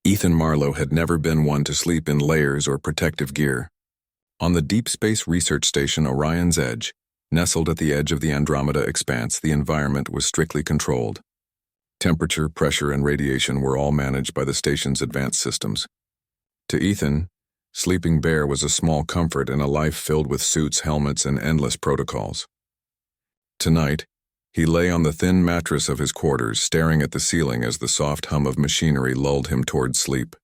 Ethan Marlowe had never been one to sleep in layers or protective gear. On the Deep Space Research Station Orion's Edge, nestled at the edge of the Andromeda expanse, the environment was strictly controlled. Temperature, pressure, and radiation were all managed by the station's advanced systems. To Ethan, sleeping bare was a small comfort in a life filled with suits, helmets, and endless protocols. Tonight, he lay on the thin mattress of his quarters, staring at the ceiling as the soft hum of machinery lulled him toward sleep.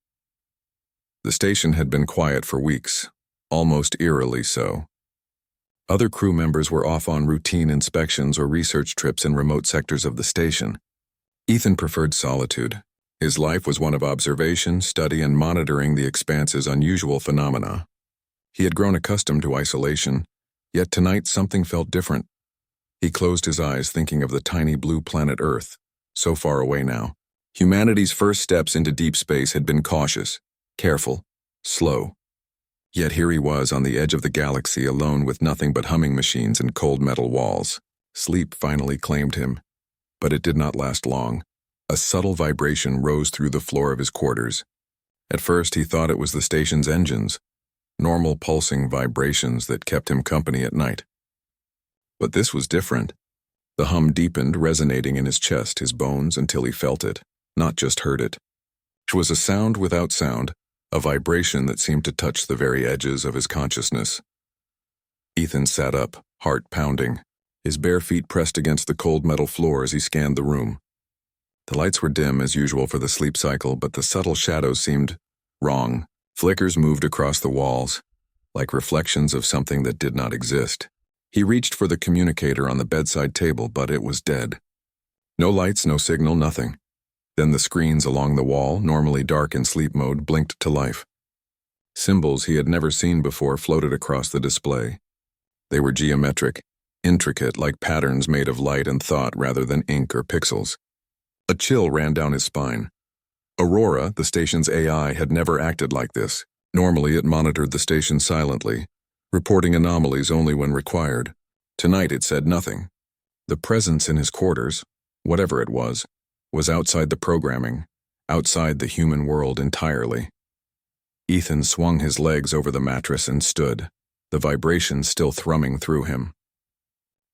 The station had been quiet for weeks, almost eerily so. Other crew members were off on routine inspections or research trips in remote sectors of the station. Ethan preferred solitude. His life was one of observation, study, and monitoring the expanse's unusual phenomena. He had grown accustomed to isolation, yet tonight something felt different. He closed his eyes, thinking of the tiny blue planet Earth, so far away now. Humanity's first steps into deep space had been cautious, careful, slow. Yet here he was on the edge of the galaxy, alone with nothing but humming machines and cold metal walls. Sleep finally claimed him, but it did not last long. A subtle vibration rose through the floor of his quarters. At first he thought it was the station's engines, normal pulsing vibrations that kept him company at night. But this was different. The hum deepened, resonating in his chest, his bones, until he felt it, not just heard it. It was a sound without sound, a vibration that seemed to touch the very edges of his consciousness. Ethan sat up, heart pounding, his bare feet pressed against the cold metal floor as he scanned the room. The lights were dim as usual for the sleep cycle, but the subtle shadows seemed wrong. Flickers moved across the walls, like reflections of something that did not exist. He reached for the communicator on the bedside table, but it was dead. No lights, no signal, nothing. Then the screens along the wall, normally dark in sleep mode, blinked to life. Symbols he had never seen before floated across the display. They were geometric, intricate, like patterns made of light and thought rather than ink or pixels. A chill ran down his spine. Aurora, the station's AI, had never acted like this. Normally it monitored the station silently, reporting anomalies only when required. Tonight it said nothing. The presence in his quarters, whatever it was outside the programming, outside the human world entirely. Ethan swung his legs over the mattress and stood, the vibration still thrumming through him.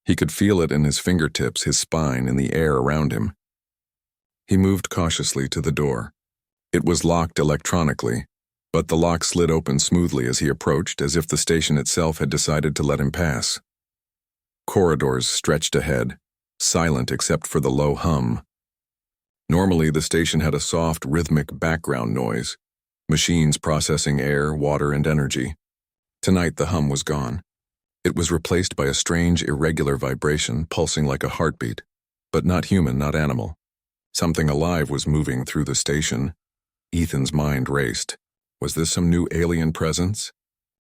He could feel it in his fingertips, his spine, in the air around him. He moved cautiously to the door. It was locked electronically, but the lock slid open smoothly as he approached, as if the station itself had decided to let him pass. Corridors stretched ahead, silent except for the low hum. Normally, the station had a soft, rhythmic background noise, machines processing air, water, and energy. Tonight, the hum was gone. It was replaced by a strange, irregular vibration pulsing like a heartbeat, but not human, not animal. Something alive was moving through the station. Ethan's mind raced. Was this some new alien presence?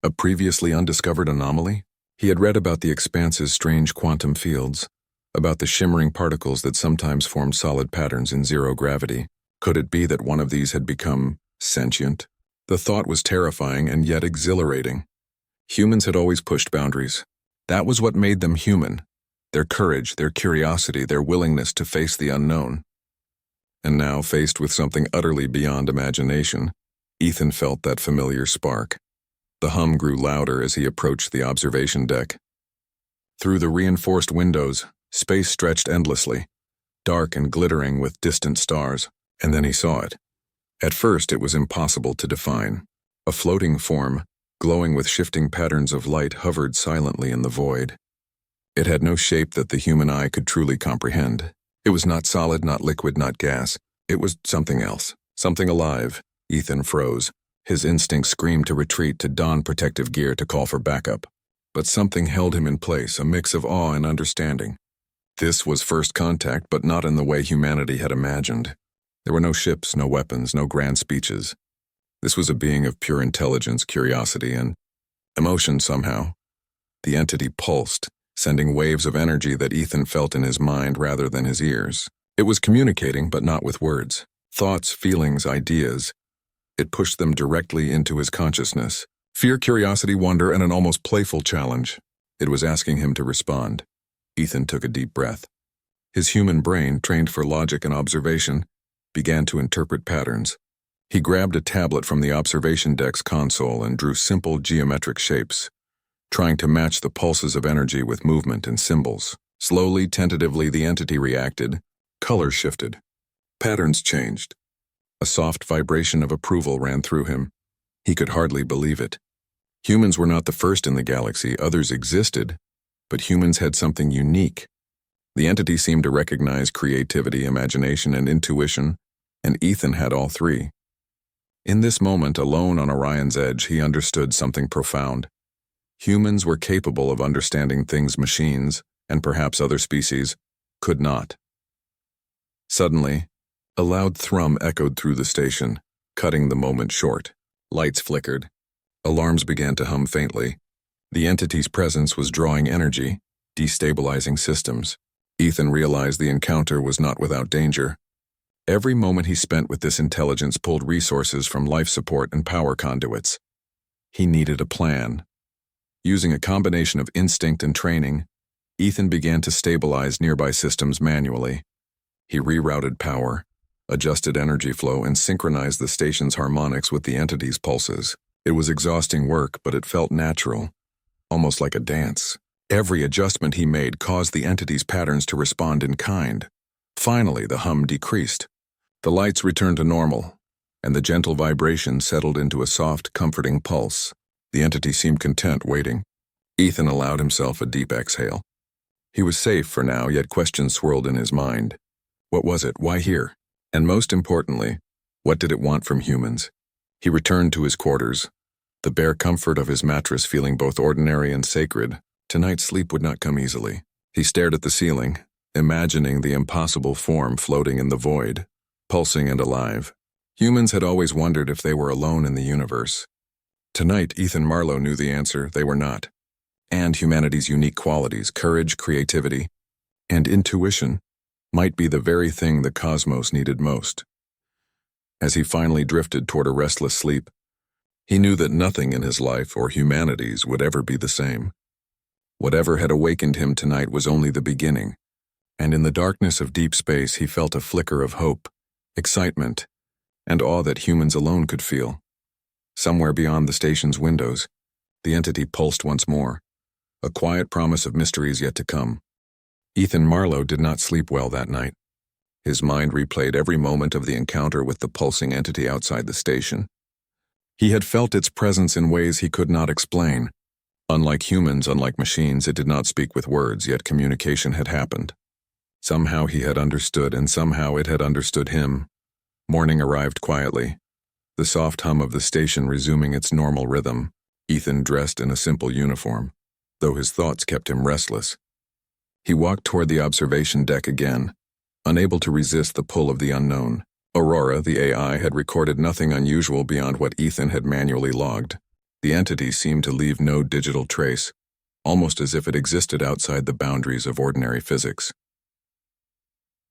A previously undiscovered anomaly? He had read about the expanse's strange quantum fields, about the shimmering particles that sometimes form solid patterns in zero gravity. Could it be that one of these had become sentient? The thought was terrifying and yet exhilarating. Humans had always pushed boundaries. That was what made them human. Their courage, their curiosity, their willingness to face the unknown. And now, faced with something utterly beyond imagination, Ethan felt that familiar spark. The hum grew louder as he approached the observation deck. Through the reinforced windows, space stretched endlessly, dark and glittering with distant stars, and then he saw it. At first, it was impossible to define. A floating form, glowing with shifting patterns of light, hovered silently in the void. It had no shape that the human eye could truly comprehend. It was not solid, not liquid, not gas. It was something else, something alive. Ethan froze. His instincts screamed to retreat, to don protective gear, to call for backup. But something held him in place, a mix of awe and understanding. This was first contact, but not in the way humanity had imagined. There were no ships, no weapons, no grand speeches. This was a being of pure intelligence, curiosity, and emotion somehow. The entity pulsed, sending waves of energy that Ethan felt in his mind rather than his ears. It was communicating, but not with words. Thoughts, feelings, ideas. It pushed them directly into his consciousness. Fear, curiosity, wonder, and an almost playful challenge. It was asking him to respond. Ethan took a deep breath. His human brain, trained for logic and observation, began to interpret patterns. He grabbed a tablet from the observation deck's console and drew simple geometric shapes, trying to match the pulses of energy with movement and symbols. Slowly, tentatively, the entity reacted. Colors shifted. Patterns changed. A soft vibration of approval ran through him. He could hardly believe it. Humans were not the first in the galaxy. Others existed, but humans had something unique. The entity seemed to recognize creativity, imagination, and intuition, and Ethan had all three. In this moment, alone on Orion's edge, he understood something profound. Humans were capable of understanding things machines, and perhaps other species, could not. Suddenly, a loud thrum echoed through the station, cutting the moment short. Lights flickered. Alarms began to hum faintly. The entity's presence was drawing energy, destabilizing systems. Ethan realized the encounter was not without danger. Every moment he spent with this intelligence pulled resources from life support and power conduits. He needed a plan. Using a combination of instinct and training, Ethan began to stabilize nearby systems manually. He rerouted power, adjusted energy flow, and synchronized the station's harmonics with the entity's pulses. It was exhausting work, but it felt natural, almost like a dance. Every adjustment he made caused the entity's patterns to respond in kind. Finally, the hum decreased. The lights returned to normal, and the gentle vibration settled into a soft, comforting pulse. The entity seemed content waiting. Ethan allowed himself a deep exhale. He was safe for now, yet questions swirled in his mind. What was it? Why here? And most importantly, what did it want from humans? He returned to his quarters, the bare comfort of his mattress feeling both ordinary and sacred. Tonight's sleep would not come easily. He stared at the ceiling, imagining the impossible form floating in the void, pulsing and alive. Humans had always wondered if they were alone in the universe. Tonight, Ethan Marlowe knew the answer: they were not. And humanity's unique qualities, courage, creativity, and intuition, might be the very thing the cosmos needed most. As he finally drifted toward a restless sleep, he knew that nothing in his life or humanity's would ever be the same. Whatever had awakened him tonight was only the beginning, and in the darkness of deep space he felt a flicker of hope, excitement, and awe that humans alone could feel. Somewhere beyond the station's windows, the entity pulsed once more, a quiet promise of mysteries yet to come. Ethan Marlowe did not sleep well that night. His mind replayed every moment of the encounter with the pulsing entity outside the station. He had felt its presence in ways he could not explain. Unlike humans, unlike machines, it did not speak with words, yet communication had happened. Somehow he had understood, and somehow it had understood him. Morning arrived quietly, the soft hum of the station resuming its normal rhythm. Ethan dressed in a simple uniform, though his thoughts kept him restless. He walked toward the observation deck again, unable to resist the pull of the unknown. Aurora, the AI, had recorded nothing unusual beyond what Ethan had manually logged. The entity seemed to leave no digital trace, almost as if it existed outside the boundaries of ordinary physics.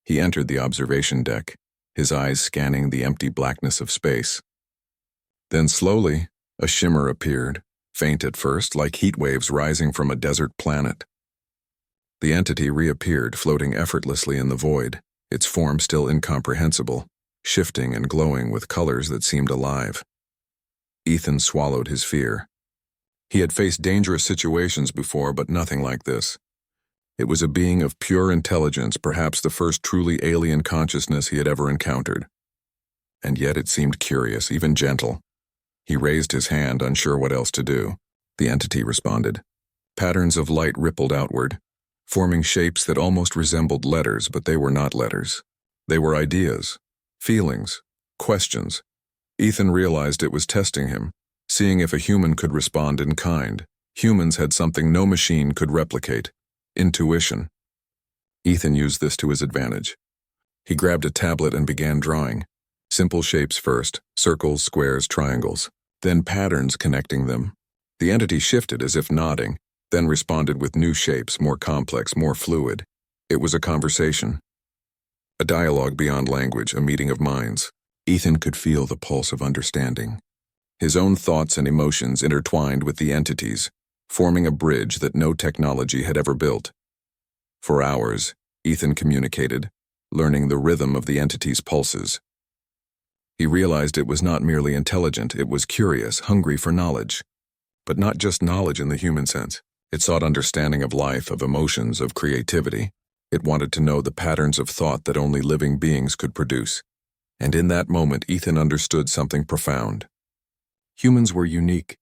He entered the observation deck, his eyes scanning the empty blackness of space. Then slowly, a shimmer appeared, faint at first, like heat waves rising from a desert planet. The entity reappeared, floating effortlessly in the void, its form still incomprehensible, shifting and glowing with colors that seemed alive. Ethan swallowed his fear. He had faced dangerous situations before, but nothing like this. It was a being of pure intelligence, perhaps the first truly alien consciousness he had ever encountered. And yet it seemed curious, even gentle. He raised his hand, unsure what else to do. The entity responded. Patterns of light rippled outward, forming shapes that almost resembled letters, but they were not letters. They were ideas, feelings, questions. Ethan realized it was testing him, seeing if a human could respond in kind. Humans had something no machine could replicate: intuition. Ethan used this to his advantage. He grabbed a tablet and began drawing. Simple shapes first, circles, squares, triangles, then patterns connecting them. The entity shifted as if nodding, then responded with new shapes, more complex, more fluid. It was a conversation. A dialogue beyond language, a meeting of minds. Ethan could feel the pulse of understanding. His own thoughts and emotions intertwined with the entities, forming a bridge that no technology had ever built. For hours, Ethan communicated, learning the rhythm of the entity's pulses. He realized it was not merely intelligent, it was curious, hungry for knowledge. But not just knowledge in the human sense. It sought understanding of life, of emotions, of creativity. It wanted to know the patterns of thought that only living beings could produce. And in that moment, Ethan understood something profound. Humans were unique.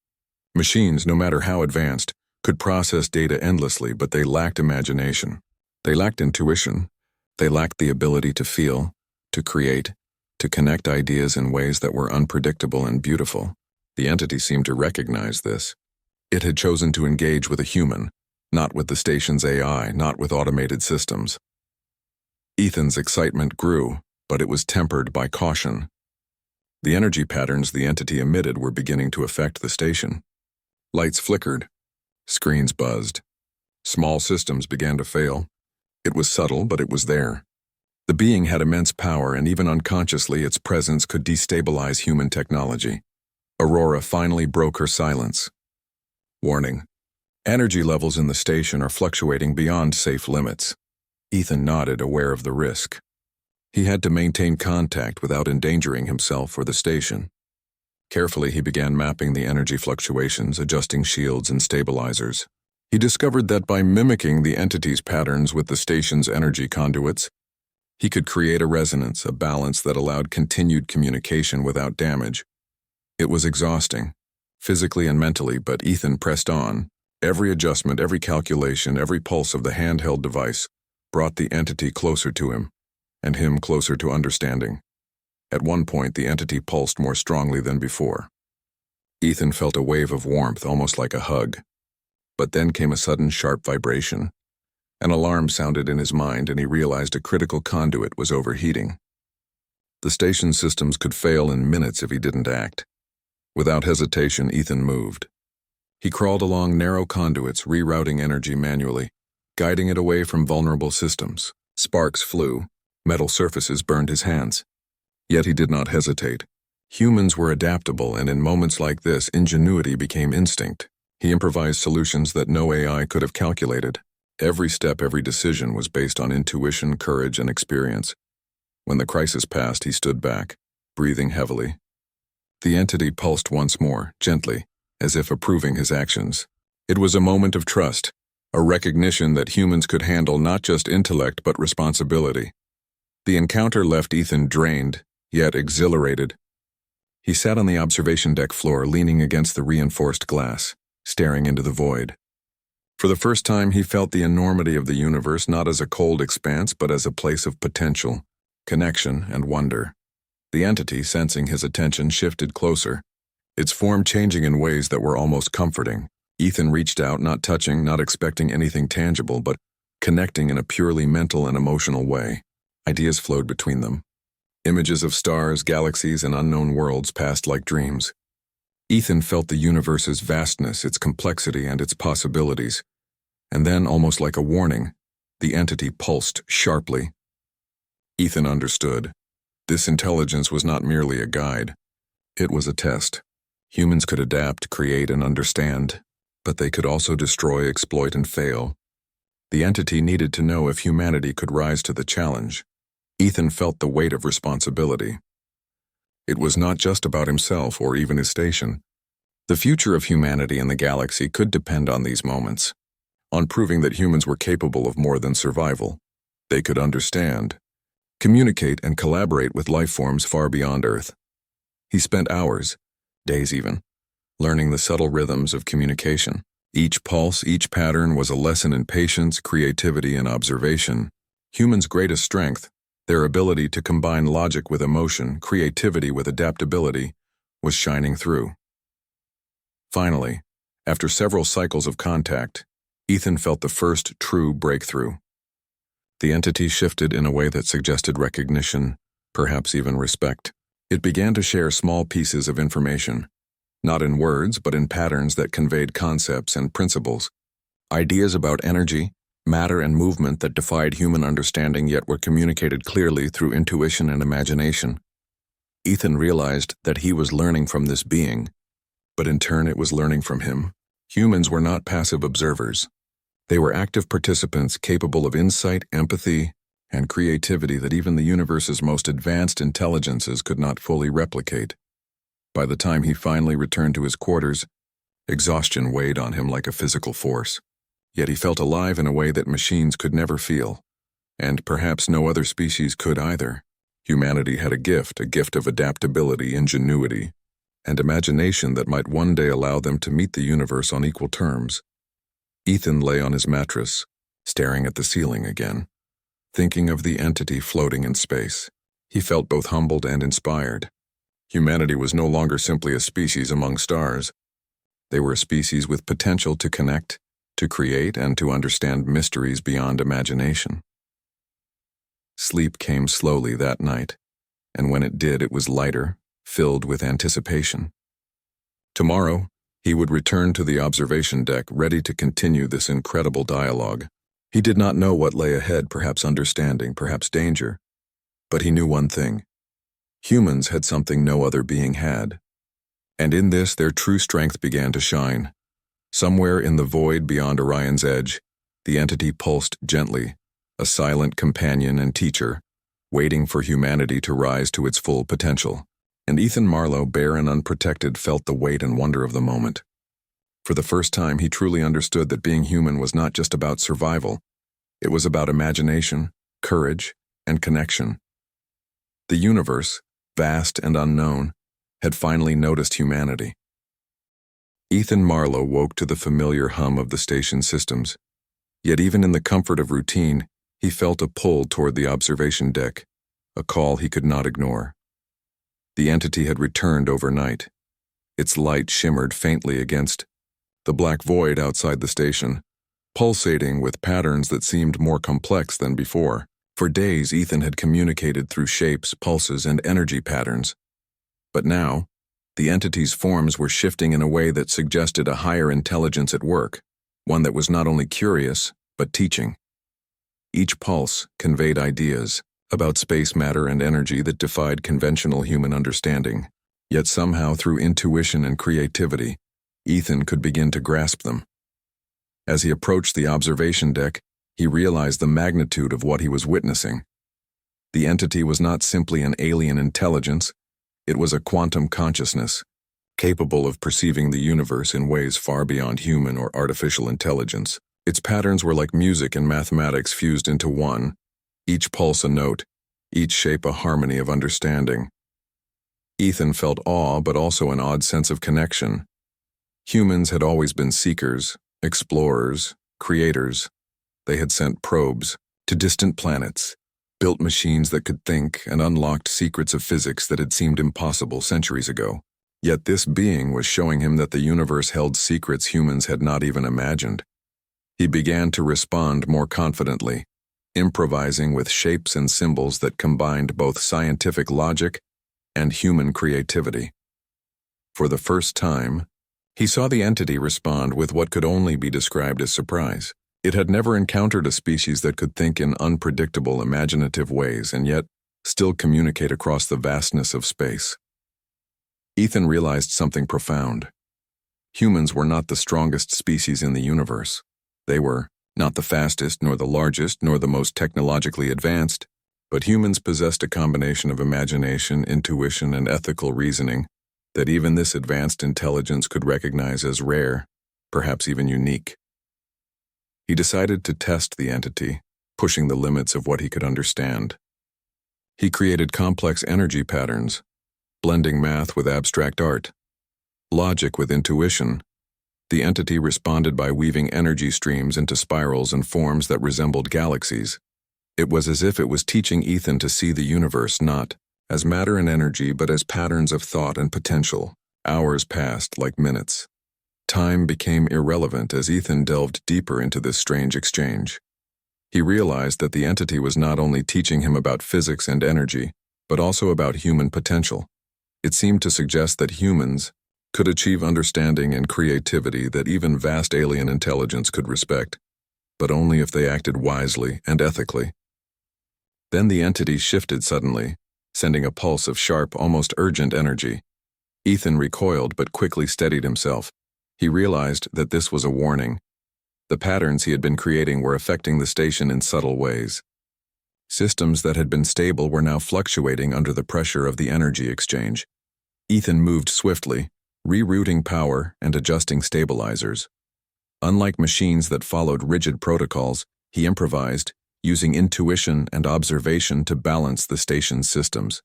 Machines, no matter how advanced, could process data endlessly, but they lacked imagination. They lacked intuition. They lacked the ability to feel, to create, to connect ideas in ways that were unpredictable and beautiful. The entity seemed to recognize this. It had chosen to engage with a human, not with the station's AI, not with automated systems. Ethan's excitement grew, but it was tempered by caution. The energy patterns the entity emitted were beginning to affect the station. Lights flickered. Screens buzzed. Small systems began to fail. It was subtle, but it was there. The being had immense power, and even unconsciously its presence could destabilize human technology. Aurora finally broke her silence. Warning. Energy levels in the station are fluctuating beyond safe limits. Ethan nodded, aware of the risk. He had to maintain contact without endangering himself or the station. Carefully, he began mapping the energy fluctuations, adjusting shields and stabilizers. He discovered that by mimicking the entity's patterns with the station's energy conduits, he could create a resonance, a balance that allowed continued communication without damage. It was exhausting, physically and mentally, but Ethan pressed on. Every adjustment, every calculation, every pulse of the handheld device brought the entity closer to him, and him closer to understanding. At one point, the entity pulsed more strongly than before. Ethan felt a wave of warmth, almost like a hug. But then came a sudden sharp vibration. An alarm sounded in his mind, and he realized a critical conduit was overheating. The station systems could fail in minutes if he didn't act. Without hesitation, Ethan moved. He crawled along narrow conduits, rerouting energy manually, guiding it away from vulnerable systems. Sparks flew. Metal surfaces burned his hands. Yet he did not hesitate. Humans were adaptable, and in moments like this, ingenuity became instinct. He improvised solutions that no AI could have calculated. Every step, every decision was based on intuition, courage, and experience. When the crisis passed, he stood back, breathing heavily. The entity pulsed once more, gently, as if approving his actions. It was a moment of trust, a recognition that humans could handle not just intellect but responsibility. The encounter left Ethan drained, yet exhilarated. He sat on the observation deck floor, leaning against the reinforced glass, staring into the void. For the first time, he felt the enormity of the universe not as a cold expanse but as a place of potential, connection, and wonder. The entity, sensing his attention, shifted closer, its form changing in ways that were almost comforting. Ethan reached out, not touching, not expecting anything tangible, but connecting in a purely mental and emotional way. Ideas flowed between them. Images of stars, galaxies, and unknown worlds passed like dreams. Ethan felt the universe's vastness, its complexity, and its possibilities. And then, almost like a warning, the entity pulsed sharply. Ethan understood. This intelligence was not merely a guide. It was a test. Humans could adapt, create, and understand, but they could also destroy, exploit, and fail. The entity needed to know if humanity could rise to the challenge. Ethan felt the weight of responsibility. It was not just about himself or even his station. The future of humanity and the galaxy could depend on these moments, on proving that humans were capable of more than survival. They could understand, communicate, and collaborate with life forms far beyond Earth. He spent hours, days even, learning the subtle rhythms of communication. Each pulse, each pattern was a lesson in patience, creativity, and observation. Humans' greatest strength, their ability to combine logic with emotion, creativity with adaptability, was shining through. Finally, after several cycles of contact, Ethan felt the first true breakthrough. The entity shifted in a way that suggested recognition, perhaps even respect. It began to share small pieces of information, not in words but in patterns that conveyed concepts and principles. Ideas about energy, matter, and movement that defied human understanding yet were communicated clearly through intuition and imagination. Ethan realized that he was learning from this being, but in turn it was learning from him. Humans were not passive observers. They were active participants capable of insight, empathy, and creativity that even the universe's most advanced intelligences could not fully replicate. By the time he finally returned to his quarters, exhaustion weighed on him like a physical force. Yet he felt alive in a way that machines could never feel, and perhaps no other species could either. Humanity had a gift of adaptability, ingenuity, and imagination that might one day allow them to meet the universe on equal terms. Ethan lay on his mattress, staring at the ceiling again, thinking of the entity floating in space. He felt both humbled and inspired. Humanity was no longer simply a species among stars. They were a species with potential to connect, to create, and to understand mysteries beyond imagination. Sleep came slowly that night, and when it did, it was lighter, filled with anticipation. Tomorrow, he would return to the observation deck, ready to continue this incredible dialogue. He did not know what lay ahead, perhaps understanding, perhaps danger. But he knew one thing. Humans had something no other being had. And in this, their true strength began to shine. Somewhere in the void beyond Orion's edge, the entity pulsed gently, a silent companion and teacher, waiting for humanity to rise to its full potential. And Ethan Marlowe, bare and unprotected, felt the weight and wonder of the moment. For the first time, he truly understood that being human was not just about survival. It was about imagination, courage, and connection. The universe, vast and unknown, had finally noticed humanity. Ethan Marlowe woke to the familiar hum of the station systems. Yet even in the comfort of routine, he felt a pull toward the observation deck, a call he could not ignore. The entity had returned overnight. Its light shimmered faintly against the black void outside the station, pulsating with patterns that seemed more complex than before. For days, Ethan had communicated through shapes, pulses, and energy patterns. But now, the entity's forms were shifting in a way that suggested a higher intelligence at work, one that was not only curious, but teaching. Each pulse conveyed ideas about space matter and energy that defied conventional human understanding. Yet somehow, through intuition and creativity, Ethan could begin to grasp them. As he approached the observation deck, he realized the magnitude of what he was witnessing. The entity was not simply an alien intelligence, it was a quantum consciousness, capable of perceiving the universe in ways far beyond human or artificial intelligence. Its patterns were like music and mathematics fused into one, each pulse a note, each shape a harmony of understanding. Ethan felt awe, but also an odd sense of connection. Humans had always been seekers, explorers, creators. They had sent probes to distant planets, built machines that could think, and unlocked secrets of physics that had seemed impossible centuries ago. Yet this being was showing him that the universe held secrets humans had not even imagined. He began to respond more confidently, improvising with shapes and symbols that combined both scientific logic and human creativity. For the first time, he saw the entity respond with what could only be described as surprise. It had never encountered a species that could think in unpredictable, imaginative ways and yet still communicate across the vastness of space. Ethan realized something profound. Humans were not the strongest species in the universe. They were not the fastest, nor the largest, nor the most technologically advanced, but humans possessed a combination of imagination, intuition, and ethical reasoning that even this advanced intelligence could recognize as rare, perhaps even unique. He decided to test the entity, pushing the limits of what he could understand. He created complex energy patterns, blending math with abstract art, logic with intuition. The entity responded by weaving energy streams into spirals and forms that resembled galaxies. It was as if it was teaching Ethan to see the universe not as matter and energy, but as patterns of thought and potential. Hours passed like minutes. Time became irrelevant as Ethan delved deeper into this strange exchange. He realized that the entity was not only teaching him about physics and energy, but also about human potential. It seemed to suggest that humans could achieve understanding and creativity that even vast alien intelligence could respect, but only if they acted wisely and ethically. Then the entity shifted suddenly, sending a pulse of sharp, almost urgent energy. Ethan recoiled but quickly steadied himself. He realized that this was a warning. The patterns he had been creating were affecting the station in subtle ways. Systems that had been stable were now fluctuating under the pressure of the energy exchange. Ethan moved swiftly, rerouting power and adjusting stabilizers. Unlike machines that followed rigid protocols, he improvised, using intuition and observation to balance the station's systems.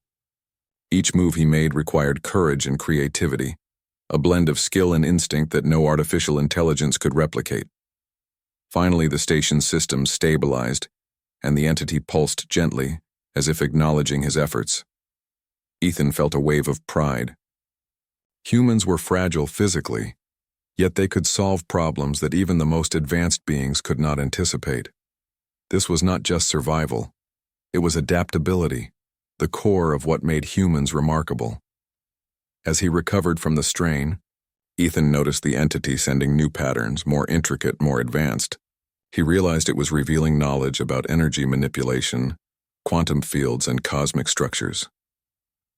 Each move he made required courage and creativity, a blend of skill and instinct that no artificial intelligence could replicate. Finally, the station's systems stabilized, and the entity pulsed gently, as if acknowledging his efforts. Ethan felt a wave of pride. Humans were fragile physically, yet they could solve problems that even the most advanced beings could not anticipate. This was not just survival. It was adaptability, the core of what made humans remarkable. As he recovered from the strain, Ethan noticed the entity sending new patterns, more intricate, more advanced. He realized it was revealing knowledge about energy manipulation, quantum fields, and cosmic structures.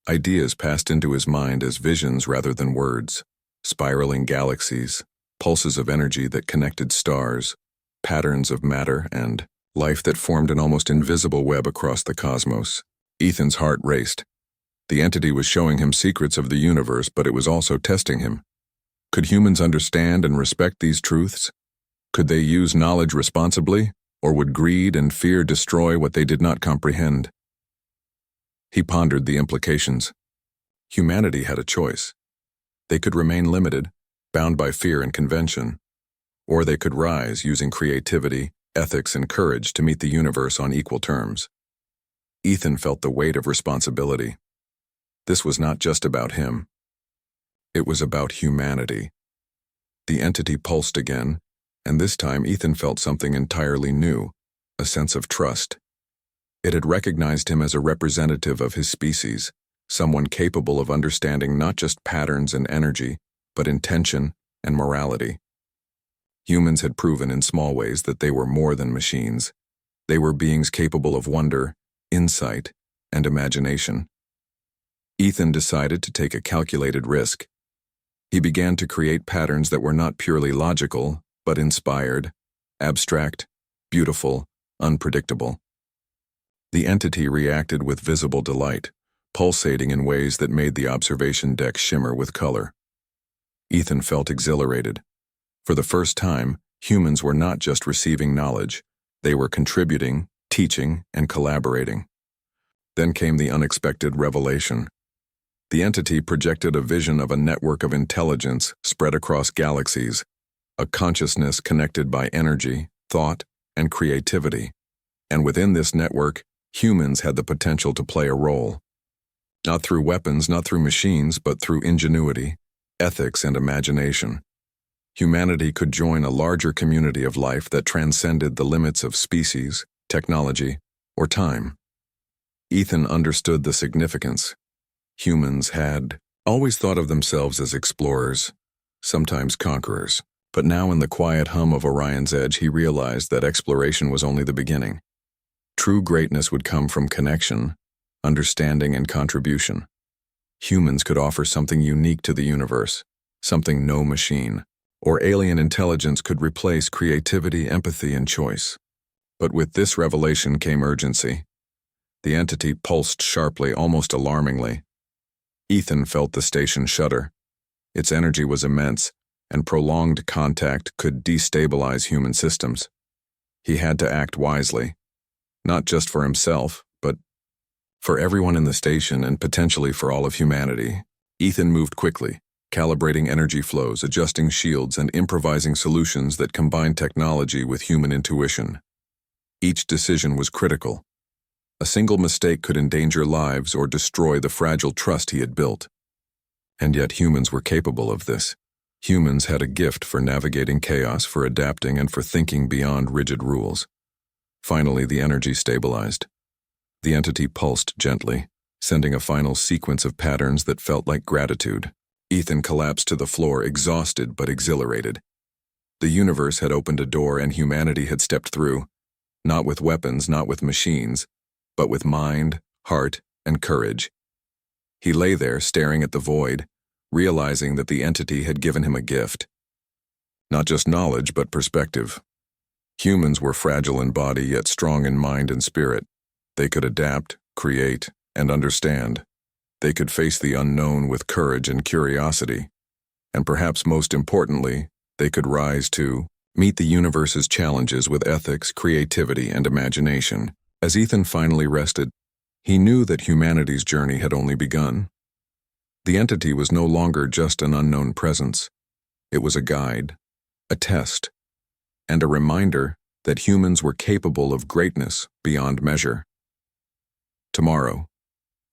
Ideas passed into his mind as visions rather than words, spiraling galaxies, pulses of energy that connected stars, patterns of matter, and life that formed an almost invisible web across the cosmos. Ethan's heart raced. The entity was showing him secrets of the universe, but it was also testing him. Could humans understand and respect these truths? Could they use knowledge responsibly, or would greed and fear destroy what they did not comprehend? He pondered the implications. Humanity had a choice. They could remain limited, bound by fear and convention, or they could rise using creativity, ethics, and courage to meet the universe on equal terms. Ethan felt the weight of responsibility. This was not just about him. It was about humanity. The entity pulsed again, and this time Ethan felt something entirely new, a sense of trust. It had recognized him as a representative of his species, someone capable of understanding not just patterns and energy, but intention and morality. Humans had proven in small ways that they were more than machines. They were beings capable of wonder, insight, and imagination. Ethan decided to take a calculated risk. He began to create patterns that were not purely logical, but inspired, abstract, beautiful, unpredictable. The entity reacted with visible delight, pulsating in ways that made the observation deck shimmer with color. Ethan felt exhilarated. For the first time, humans were not just receiving knowledge, they were contributing, teaching, and collaborating. Then came the unexpected revelation. The entity projected a vision of a network of intelligence spread across galaxies, a consciousness connected by energy, thought, and creativity. And within this network, humans had the potential to play a role. Not through weapons, not through machines, but through ingenuity, ethics, and imagination. Humanity could join a larger community of life that transcended the limits of species, technology, or time. Ethan understood the significance. Humans had always thought of themselves as explorers, sometimes conquerors. But now in the quiet hum of Orion's Edge, he realized that exploration was only the beginning. True greatness would come from connection, understanding, and contribution. Humans could offer something unique to the universe, something no machine or alien intelligence could replace: creativity, empathy, and choice. But with this revelation came urgency. The entity pulsed sharply, almost alarmingly. Ethan felt the station shudder. Its energy was immense, and prolonged contact could destabilize human systems. He had to act wisely, not just for himself, but for everyone in the station and potentially for all of humanity. Ethan moved quickly, calibrating energy flows, adjusting shields, and improvising solutions that combined technology with human intuition. Each decision was critical. A single mistake could endanger lives or destroy the fragile trust he had built. And yet humans were capable of this. Humans had a gift for navigating chaos, for adapting, and for thinking beyond rigid rules. Finally, the energy stabilized. The entity pulsed gently, sending a final sequence of patterns that felt like gratitude. Ethan collapsed to the floor, exhausted but exhilarated. The universe had opened a door and humanity had stepped through, not with weapons, not with machines, but with mind, heart, and courage. He lay there, staring at the void, realizing that the entity had given him a gift. Not just knowledge, but perspective. Humans were fragile in body, yet strong in mind and spirit. They could adapt, create, and understand. They could face the unknown with courage and curiosity. And perhaps most importantly, they could rise to meet the universe's challenges with ethics, creativity, and imagination. As Ethan finally rested, he knew that humanity's journey had only begun. The entity was no longer just an unknown presence. It was a guide, a test, and a reminder that humans were capable of greatness beyond measure. Tomorrow,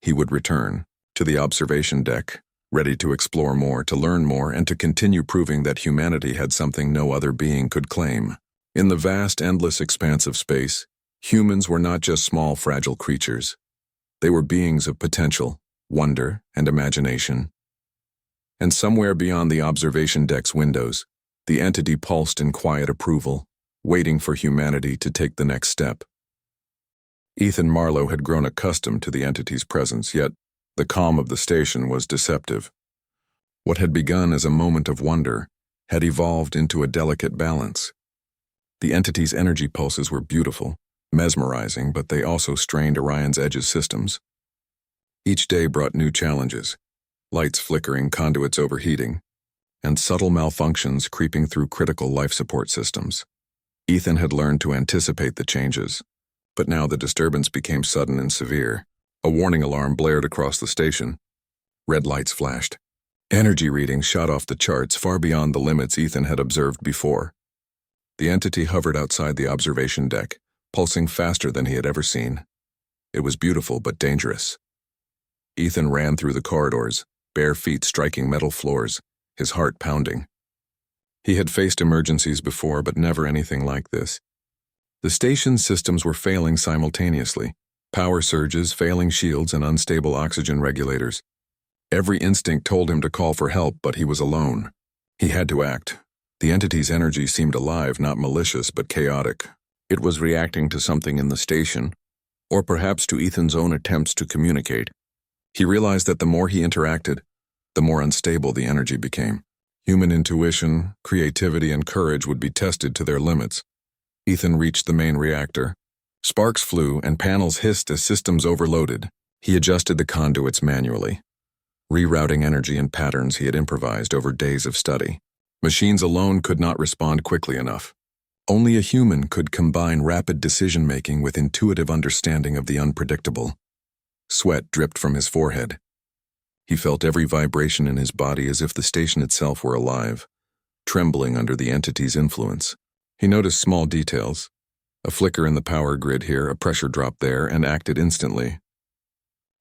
he would return to the observation deck, ready to explore more, to learn more, and to continue proving that humanity had something no other being could claim. In the vast, endless expanse of space, humans were not just small, fragile creatures. They were beings of potential, wonder, and imagination. And somewhere beyond the observation deck's windows, the entity pulsed in quiet approval, waiting for humanity to take the next step. Ethan Marlowe had grown accustomed to the entity's presence, yet the calm of the station was deceptive. What had begun as a moment of wonder had evolved into a delicate balance. The entity's energy pulses were beautiful, mesmerizing, but they also strained Orion's Edge's systems. Each day brought new challenges, lights flickering, conduits overheating, and subtle malfunctions creeping through critical life support systems. Ethan had learned to anticipate the changes, but now the disturbance became sudden and severe. A warning alarm blared across the station. Red lights flashed. Energy readings shot off the charts, far beyond the limits Ethan had observed before. The entity hovered outside the observation deck, pulsing faster than he had ever seen. It was beautiful but dangerous. Ethan ran through the corridors, bare feet striking metal floors, his heart pounding. He had faced emergencies before, but never anything like this. The station's systems were failing simultaneously. Power surges, failing shields, and unstable oxygen regulators. Every instinct told him to call for help, but he was alone. He had to act. The entity's energy seemed alive, not malicious, but chaotic. It was reacting to something in the station, or perhaps to Ethan's own attempts to communicate. He realized that the more he interacted, the more unstable the energy became. Human intuition, creativity, and courage would be tested to their limits. Ethan reached the main reactor. Sparks flew and panels hissed as systems overloaded. He adjusted the conduits manually, rerouting energy in patterns he had improvised over days of study. Machines alone could not respond quickly enough. Only a human could combine rapid decision-making with intuitive understanding of the unpredictable. Sweat dripped from his forehead. He felt every vibration in his body as if the station itself were alive, trembling under the entity's influence. He noticed small details. A flicker in the power grid here, a pressure drop there, and acted instantly.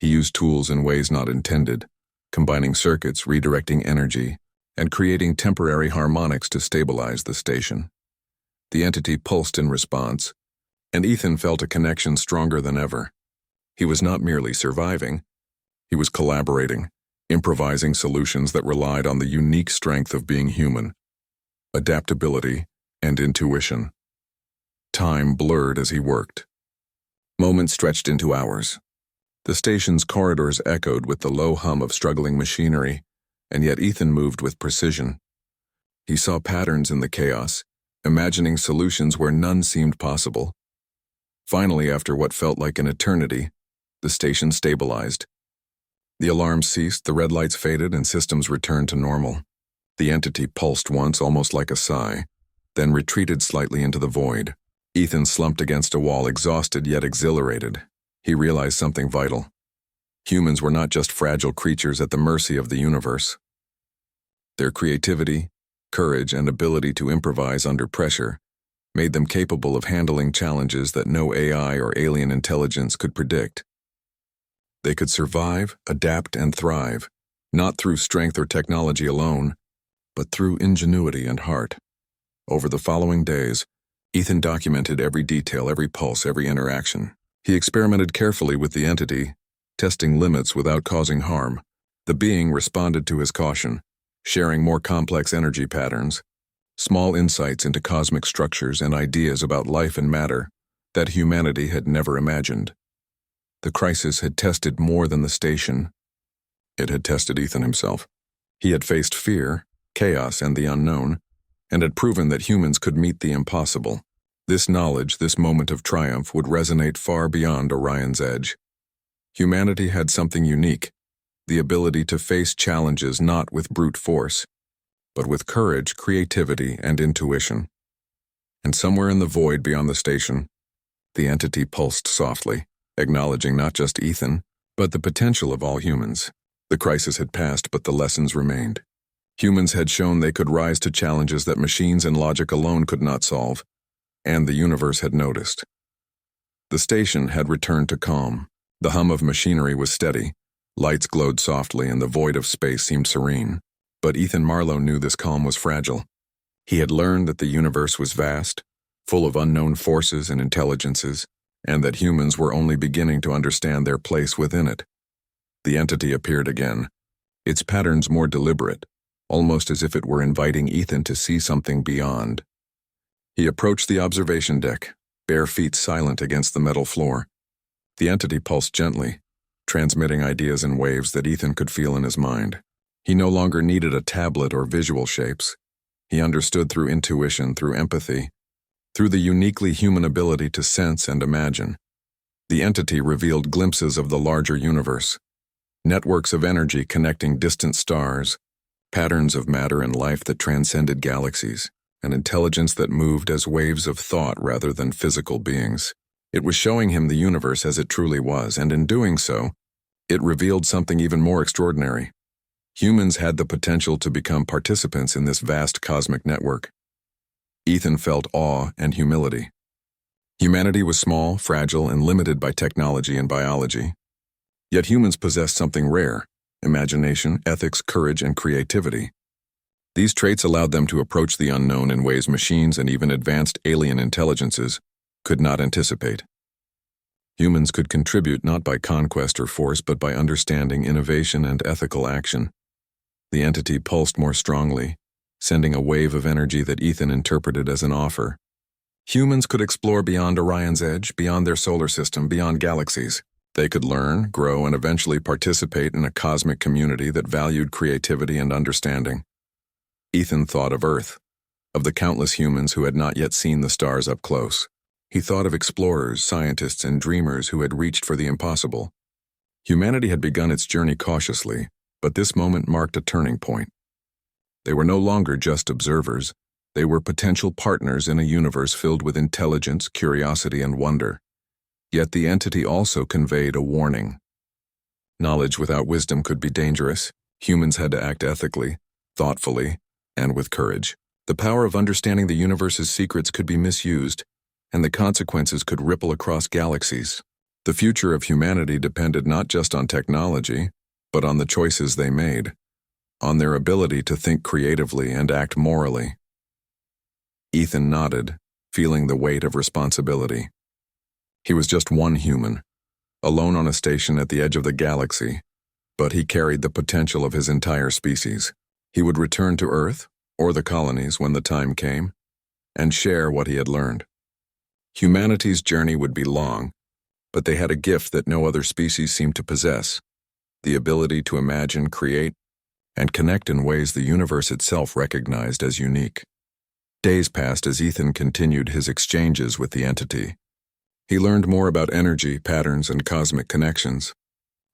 He used tools in ways not intended, combining circuits, redirecting energy, and creating temporary harmonics to stabilize the station. The entity pulsed in response, and Ethan felt a connection stronger than ever. He was not merely surviving, he was collaborating, improvising solutions that relied on the unique strength of being human, adaptability, and intuition. Time blurred as he worked. Moments stretched into hours. The station's corridors echoed with the low hum of struggling machinery, and yet Ethan moved with precision. He saw patterns in the chaos, imagining solutions where none seemed possible. Finally, after what felt like an eternity, the station stabilized. The alarms ceased, the red lights faded, and systems returned to normal. The entity pulsed once, almost like a sigh, then retreated slightly into the void. Ethan slumped against a wall, exhausted yet exhilarated. He realized something vital. Humans were not just fragile creatures at the mercy of the universe. Their creativity, courage, and ability to improvise under pressure made them capable of handling challenges that no AI or alien intelligence could predict. They could survive, adapt, and thrive, not through strength or technology alone, but through ingenuity and heart. Over the following days, Ethan documented every detail, every pulse, every interaction. He experimented carefully with the entity, testing limits without causing harm. The being responded to his caution, sharing more complex energy patterns, small insights into cosmic structures, and ideas about life and matter that humanity had never imagined. The crisis had tested more than the station. It had tested Ethan himself. He had faced fear, chaos, and the unknown, and had proven that humans could meet the impossible. This knowledge, this moment of triumph, would resonate far beyond Orion's edge. Humanity had something unique, the ability to face challenges not with brute force, but with courage, creativity, and intuition. And somewhere in the void beyond the station, the entity pulsed softly, acknowledging not just Ethan, but the potential of all humans. The crisis had passed, but the lessons remained. Humans had shown they could rise to challenges that machines and logic alone could not solve, and the universe had noticed. The station had returned to calm. The hum of machinery was steady, lights glowed softly, and the void of space seemed serene. But Ethan Marlowe knew this calm was fragile. He had learned that the universe was vast, full of unknown forces and intelligences, and that humans were only beginning to understand their place within it. The entity appeared again, its patterns more deliberate, almost as if it were inviting Ethan to see something beyond. He approached the observation deck, bare feet silent against the metal floor. The entity pulsed gently, transmitting ideas in waves that Ethan could feel in his mind. He no longer needed a tablet or visual shapes. He understood through intuition, through empathy, through the uniquely human ability to sense and imagine. The entity revealed glimpses of the larger universe, networks of energy connecting distant stars, patterns of matter and life that transcended galaxies, an intelligence that moved as waves of thought rather than physical beings. It was showing him the universe as it truly was, and in doing so, it revealed something even more extraordinary. Humans had the potential to become participants in this vast cosmic network. Ethan felt awe and humility. Humanity was small, fragile, and limited by technology and biology. Yet humans possessed something rare: imagination, ethics, courage, and creativity. These traits allowed them to approach the unknown in ways machines and even advanced alien intelligences could not anticipate. Humans could contribute not by conquest or force, but by understanding, innovation, and ethical action. The entity pulsed more strongly, sending a wave of energy that Ethan interpreted as an offer. Humans could explore beyond Orion's edge, beyond their solar system, beyond galaxies. They could learn, grow, and eventually participate in a cosmic community that valued creativity and understanding. Ethan thought of Earth, of the countless humans who had not yet seen the stars up close. He thought of explorers, scientists, and dreamers who had reached for the impossible. Humanity had begun its journey cautiously, but this moment marked a turning point. They were no longer just observers. They were potential partners in a universe filled with intelligence, curiosity, and wonder. Yet the entity also conveyed a warning. Knowledge without wisdom could be dangerous. Humans had to act ethically, thoughtfully, and with courage. The power of understanding the universe's secrets could be misused, and the consequences could ripple across galaxies. The future of humanity depended not just on technology, but on the choices they made, on their ability to think creatively and act morally. Ethan nodded, feeling the weight of responsibility. He was just one human, alone on a station at the edge of the galaxy, but he carried the potential of his entire species. He would return to Earth, or the colonies when the time came, and share what he had learned. Humanity's journey would be long, but they had a gift that no other species seemed to possess: the ability to imagine, create, and connect in ways the universe itself recognized as unique. Days passed as Ethan continued his exchanges with the entity. He learned more about energy, patterns, and cosmic connections.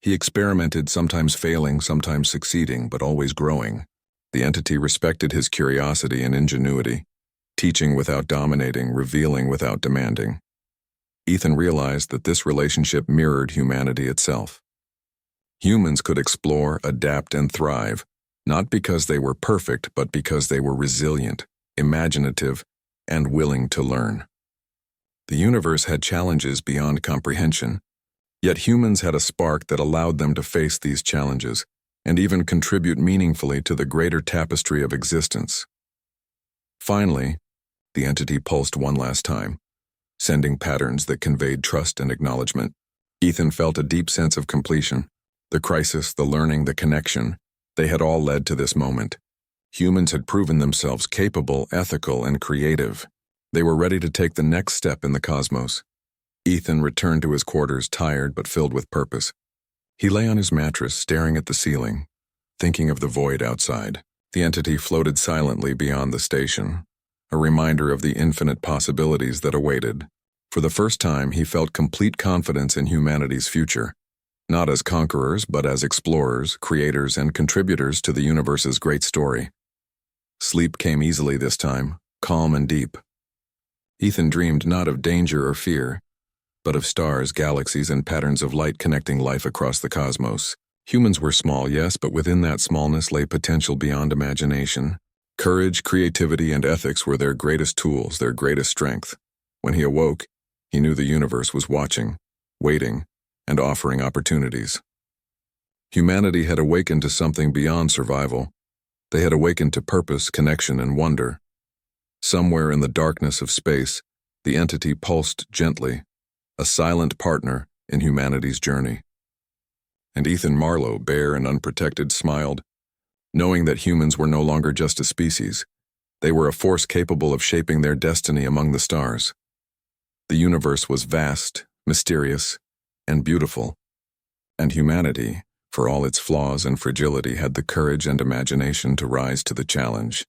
He experimented, sometimes failing, sometimes succeeding, but always growing. The entity respected his curiosity and ingenuity, teaching without dominating, revealing without demanding. Ethan realized that this relationship mirrored humanity itself. Humans could explore, adapt, and thrive, not because they were perfect, but because they were resilient, imaginative, and willing to learn. The universe had challenges beyond comprehension, yet humans had a spark that allowed them to face these challenges and even contribute meaningfully to the greater tapestry of existence. Finally, the entity pulsed one last time, sending patterns that conveyed trust and acknowledgement. Ethan felt a deep sense of completion. The crisis, the learning, the connection, they had all led to this moment. Humans had proven themselves capable, ethical, and creative. They were ready to take the next step in the cosmos. Ethan returned to his quarters, tired but filled with purpose. He lay on his mattress, staring at the ceiling, thinking of the void outside. The entity floated silently beyond the station, a reminder of the infinite possibilities that awaited. For the first time, he felt complete confidence in humanity's future, not as conquerors, but as explorers, creators, and contributors to the universe's great story. Sleep came easily this time, calm and deep. Ethan dreamed not of danger or fear, but of stars, galaxies, and patterns of light connecting life across the cosmos. Humans were small, yes, but within that smallness lay potential beyond imagination. Courage, creativity, and ethics were their greatest tools, their greatest strength. When he awoke, he knew the universe was watching, waiting, and offering opportunities. Humanity had awakened to something beyond survival. They had awakened to purpose, connection, and wonder. Somewhere in the darkness of space, the entity pulsed gently, a silent partner in humanity's journey. And Ethan Marlowe, bare and unprotected, smiled, knowing that humans were no longer just a species. They were a force capable of shaping their destiny among the stars. The universe was vast, mysterious, and beautiful, and humanity, for all its flaws and fragility, had the courage and imagination to rise to the challenge.